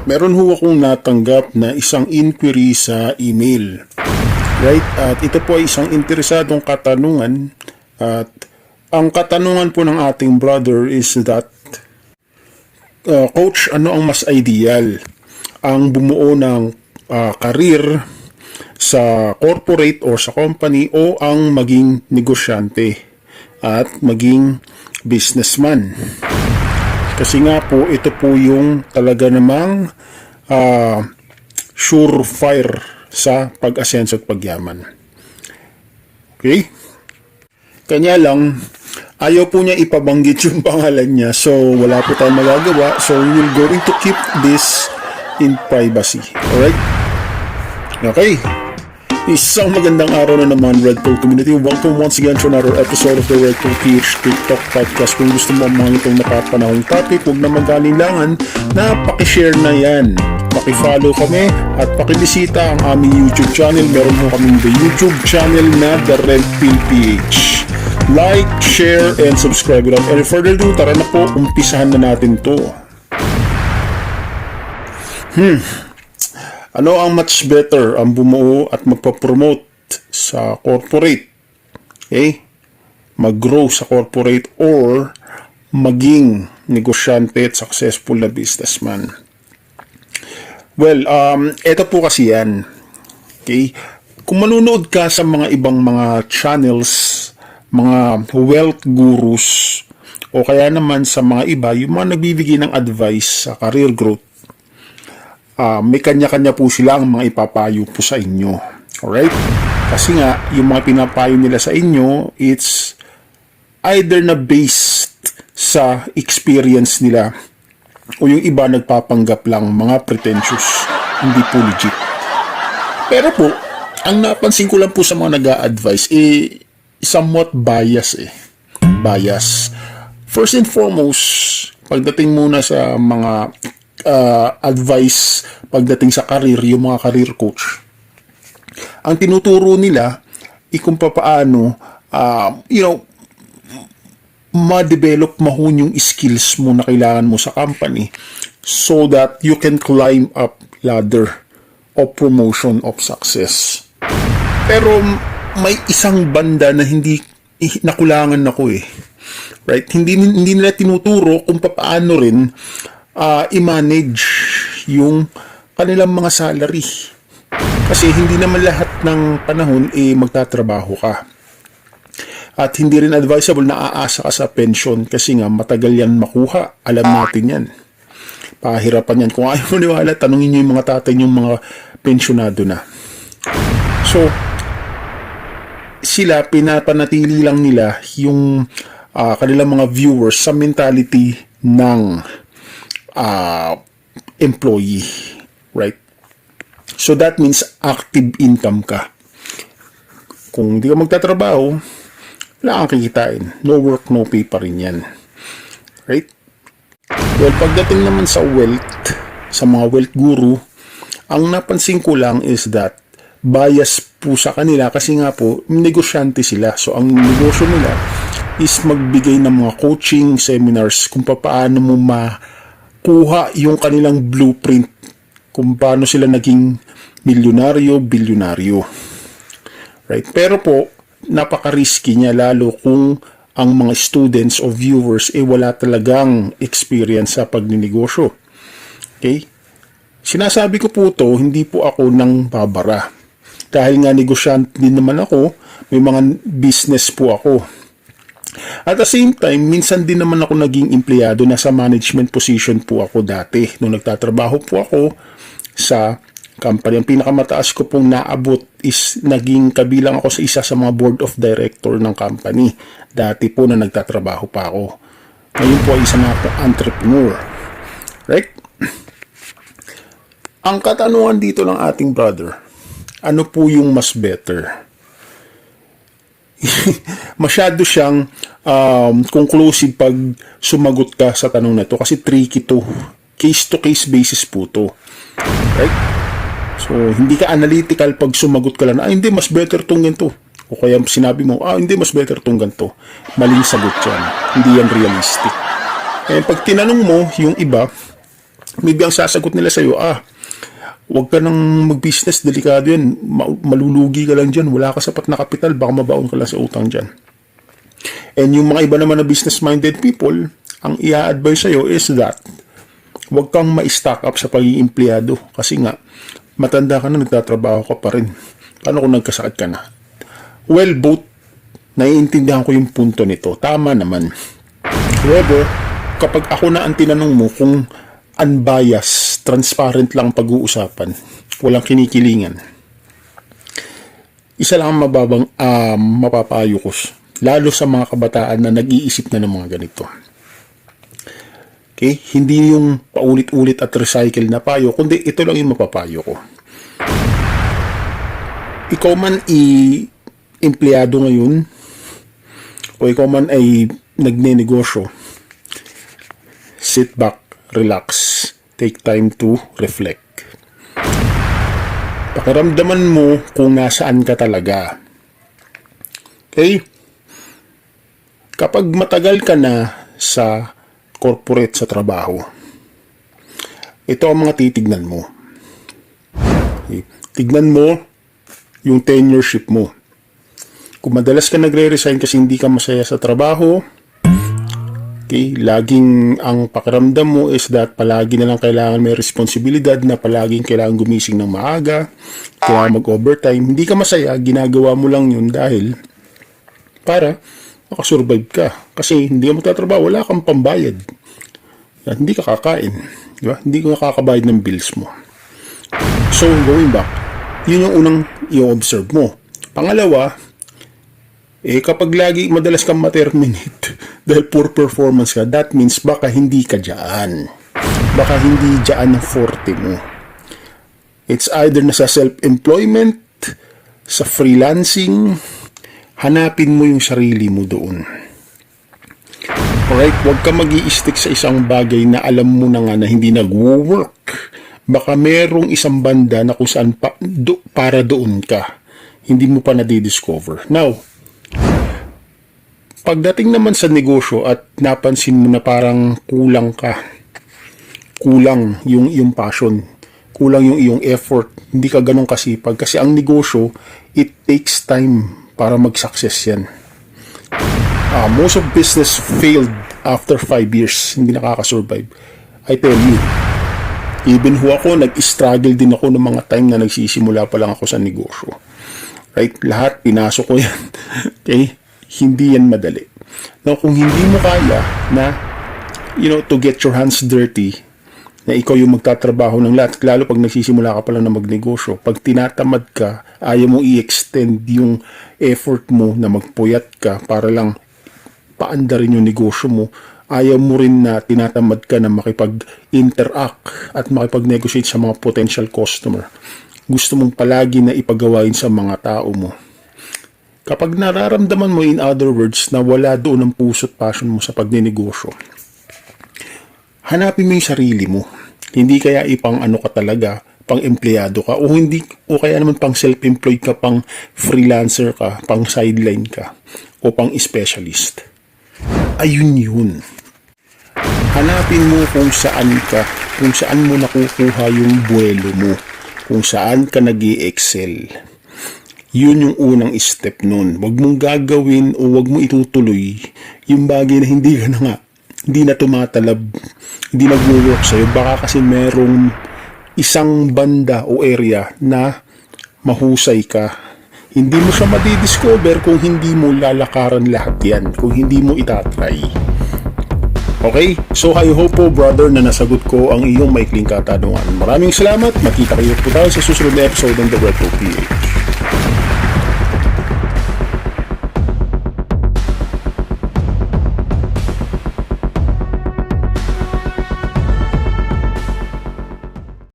meron ho akong natanggap na isang inquiry sa email. Right? At ito po ay isang interesadong katanungan. At ang katanungan po ng ating brother is that, Coach, ano ang mas ideal? Ang bumuo ng career sa corporate o sa company o ang maging negosyante at maging businessman? Kasi nga po, ito po yung talaga namang surefire sa pag-asenso at pagyaman. Okay? Kanya lang, ayaw po niya ipabanggit yung pangalan niya. So, wala po tayong magagawa. So, we're going to keep this in privacy. Alright? Okay. Isang magandang araw na naman, Red Pill Community. Welcome once again to another episode of the Red Pill PH TikTok Podcast. Kung gusto mo mga itong nakapanahong topic, huwag na magalinlangan na pakishare na yan. Pakifollow kami at pakibisita ang aming YouTube channel. Meron mo kaming the YouTube channel na The Red Pill PH. Like, share, and subscribe. Without any further ado, tara na po, umpisahan na natin to. Ano ang much better ang bumuo at magpa-promote sa corporate? Okay? Mag-grow sa corporate or maging negosyante at successful na businessman? Well, ito po kasi yan. Okay? Kung manunood ka sa mga ibang mga channels, mga wealth gurus, o kaya naman sa mga iba, yung mga nagbibigay ng advice sa career growth, may kanya-kanya po sila ang mga ipapayo po sa inyo. Alright? Kasi nga, yung mga pinapayo nila sa inyo, it's either na based sa experience nila o yung iba nagpapanggap lang, mga pretentious, hindi po legit. Pero po, ang napansin ko lang po sa mga nag-a-advise, somewhat bias Bias. First and foremost, pagdating muna sa mga advice pagdating sa career, yung mga career coach, ang tinuturo nila kung paano ma-develop yung skills mo na kailangan mo sa company so that you can climb up ladder of promotion of success. Pero may isang banda na hindi nakulangan ako right? Hindi nila tinuturo kung paano rin i-manage yung kanilang mga salary. Kasi hindi naman lahat ng panahon magtatrabaho ka. At hindi rin advisable na aasa ka sa pension kasi nga matagal yan makuha. Alam natin yan. Pahirapan yan. Kung ayaw mo niwala, tanungin nyo yung mga tatay yung mga pensionado na. So, sila, pinapanatili lang nila yung kanilang mga viewers sa mentality ng employee, right? So that means active income ka. Kung hindi ka magtatrabaho, wala kang kikitain. No work, no pay pa rin yan. Right? Well, pagdating naman sa wealth, sa mga wealth guru, ang napansin ko lang is that bias po sa kanila kasi nga po, negosyante sila. So, ang negosyo nila is magbigay ng mga coaching seminars kung paano mo kuha yung kanilang blueprint kung paano sila naging milyonaryo, bilyonaryo. Right? Pero po, napaka-risky niya lalo kung ang mga students o viewers wala talagang experience sa pagninegosyo. Okay? Sinasabi ko po to, hindi po ako nang babara. Dahil nga negosyante din naman ako, may mga business po ako. At the same time, minsan din naman ako naging empleyado, nasa management position po ako dati. Nung nagtatrabaho po ako sa company, ang pinakamataas ko pong naabot is naging kabilang ako sa isa sa mga board of director ng company. Dati po na nagtatrabaho pa ako. Ngayon po ay isa na po entrepreneur. Right? Ang katanungan dito ng ating brother, ano po yung mas better? Masyado siyang conclusive pag sumagot ka sa tanong na to kasi tricky to. Case-to-case basis po to. Right? So, hindi ka analytical pag sumagot ka lang, hindi, mas better tong ganito. O kaya sinabi mo, hindi, mas better tong ganito. Maling sagot yan. Hindi yan realistic. Pag tinanong mo yung iba, Maybe ang sasagot nila sa'yo, huwag ka nang mag-business, delikado yan, malulugi ka lang dyan, wala ka sapat na kapital, baka mabaon ka lang sa utang dyan. And yung mga iba naman na business-minded people, ang i-advise sa'yo is that huwag kang ma-stock up sa pagiging empleyado kasi nga, matanda ka na, nagtatrabaho ka pa rin. Paano kung nagkasakit ka na? Well, both, naiintindihan ko yung punto nito. Tama naman. However, kapag ako na ang tinanong mo kung unbiased, transparent lang pag-uusapan, walang kinikilingan, isa lang ang mapapayo ko, lalo sa mga kabataan na nag-iisip na ng mga ganito. Okay? Hindi yung paulit-ulit at recycle na payo, kundi ito lang yung mapapayo ko. Ikaw man empleyado ngayon, o ikaw man ay nagne-negosyo, sit back, relax, take time to reflect. Pakiramdaman mo kung nasaan ka talaga. Okay? Kapag matagal ka na sa corporate, sa trabaho, ito ang mga titignan mo. Okay? Tignan mo yung tenureship mo. Kung madalas ka nagre-resign kasi hindi ka masaya sa trabaho, okay, laging ang pakiramdam mo is that palagi na lang kailangan may responsibilidad na palaging kailangan gumising ng maaga, kailangan mag-overtime, hindi ka masaya, ginagawa mo lang yun dahil para makasurvive ka. Kasi hindi ka magtatrabaho, wala kang pambayad. At hindi ka kakain. Diba? Hindi ka makakabayad ng bills mo. So, going back, yun yung unang i-observe mo. Pangalawa, kapag lagi madalas kang ma-terminate dahil poor performance ka, that means baka hindi ka dyan. Baka hindi dyan ang forte mo. It's either nasa self-employment, sa freelancing, hanapin mo yung sarili mo doon. Alright, huwag ka mag-i-stick sa isang bagay na alam mo na nga na hindi nag-work. Baka merong isang banda na kung saan para doon ka. Hindi mo pa na-discover. Now, pagdating naman sa negosyo at napansin mo na parang kulang ka, kulang yung passion, kulang yung iyong effort, hindi ka ganun kasipag. Kasi ang negosyo, it takes time para mag-success yan. Most of business failed after 5 years, hindi nakakasurvive. I tell you, even ho ako, nag-struggle din ako ng mga time na nagsisimula pa lang ako sa negosyo. Right? Lahat, pinasok ko yan. Okay? Hindi yan madali. Now, kung hindi mo kaya na, to get your hands dirty, na ikaw yung magtatrabaho ng lahat, lalo pag nagsisimula ka pa lang na magnegosyo, pag tinatamad ka, ayaw mo i-extend yung effort mo na magpuyat ka para lang paandarin yung negosyo mo, ayaw mo rin na tinatamad ka na makipag-interact at makipag-negotiate sa mga potential customer. Gusto mong palagi na ipagawain sa mga tao mo. Kapag nararamdaman mo, in other words, na wala doon ang puso't passion mo sa pagninegosyo, hanapin mo yung sarili mo. Hindi kaya ipang ano ka talaga, pang empleyado ka, o hindi, o kaya naman pang self-employed ka, pang freelancer ka, pang sideline ka, o pang specialist. Ayun yun. Hanapin mo kung saan mo nakukuha yung buwelo mo, kung saan ka nag-i-excel. Yun yung unang step nun. Huwag mong gagawin o huwag mo itutuloy yung bagay na hindi na tumatalab, hindi nag-work sa'yo. Baka kasi merong isang banda o area na mahusay ka. Hindi mo siya madidiscover kung hindi mo lalakaran lahat yan, kung hindi mo itatry. Okay? So I hope po, brother, na nasagot ko ang iyong maikling katanungan. Maraming salamat. Makita kayo po tayo sa susunod na episode ng The Red Pill PH.